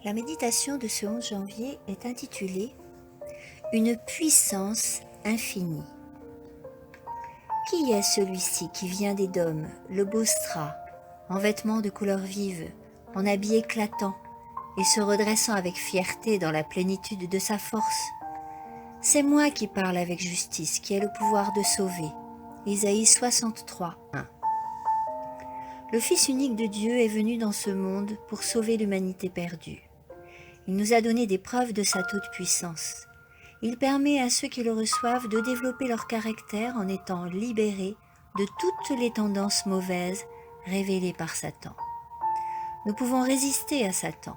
La méditation de ce 11 janvier est intitulée « Une puissance infinie ». Qui est celui-ci qui vient d'Édom, le Bostra, en vêtements de couleurs vives, en habit éclatant, et se redressant avec fierté dans la plénitude de sa force? C'est moi qui parle avec justice, qui ai le pouvoir de sauver. Isaïe 63, 1. Le Fils unique de Dieu est venu dans ce monde pour sauver l'humanité perdue. Il nous a donné des preuves de sa toute-puissance. Il permet à ceux qui le reçoivent de développer leur caractère en étant libérés de toutes les tendances mauvaises révélées par Satan. Nous pouvons résister à Satan.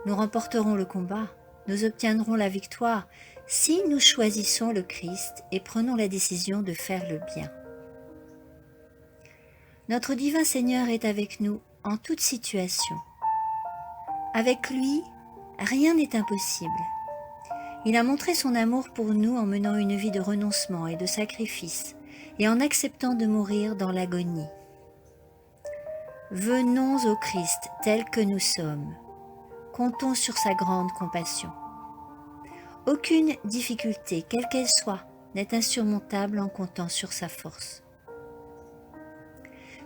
Nous remporterons le combat, nous obtiendrons la victoire si nous choisissons le Christ et prenons la décision de faire le bien. Notre divin Seigneur est avec nous en toute situation. Avec lui, rien n'est impossible. Il a montré son amour pour nous en menant une vie de renoncement et de sacrifice et en acceptant de mourir dans l'agonie. Venons au Christ tel que nous sommes. Comptons sur sa grande compassion. Aucune difficulté, quelle qu'elle soit, n'est insurmontable en comptant sur sa force.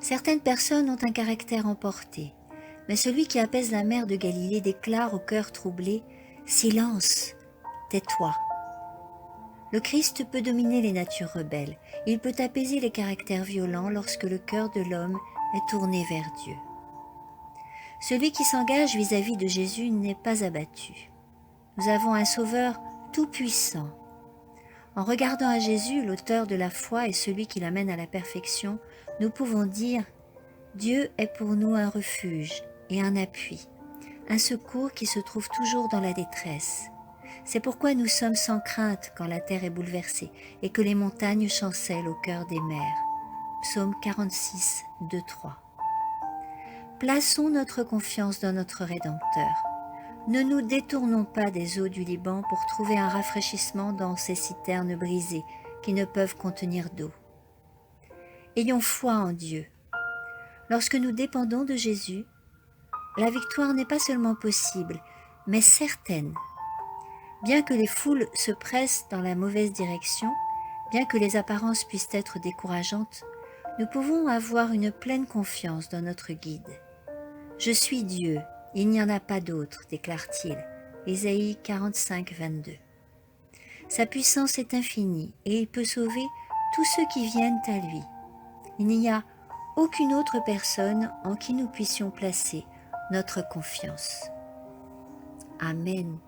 Certaines personnes ont un caractère emporté, mais celui qui apaise la mer de Galilée déclare au cœur troublé « Silence, tais-toi ». Le Christ peut dominer les natures rebelles, il peut apaiser les caractères violents lorsque le cœur de l'homme est tourné vers Dieu. Celui qui s'engage vis-à-vis de Jésus n'est pas abattu. Nous avons un Sauveur tout-puissant. En regardant à Jésus, l'auteur de la foi et celui qui l'amène à la perfection, nous pouvons dire « Dieu est pour nous un refuge et un appui, un secours qui se trouve toujours dans la détresse. C'est pourquoi nous sommes sans crainte quand la terre est bouleversée et que les montagnes chancellent au cœur des mers. » Psaume 46, 2, 3. Plaçons notre confiance dans notre Rédempteur. Ne nous détournons pas des eaux du Liban pour trouver un rafraîchissement dans ces citernes brisées qui ne peuvent contenir d'eau. Ayons foi en Dieu. Lorsque nous dépendons de Jésus, la victoire n'est pas seulement possible, mais certaine. Bien que les foules se pressent dans la mauvaise direction, bien que les apparences puissent être décourageantes, nous pouvons avoir une pleine confiance dans notre guide. « Je suis Dieu, il n'y en a pas d'autre », déclare-t-il. Ésaïe 45, 22. Sa puissance est infinie et il peut sauver tous ceux qui viennent à lui. Il n'y a aucune autre personne en qui nous puissions placer notre confiance. Amen.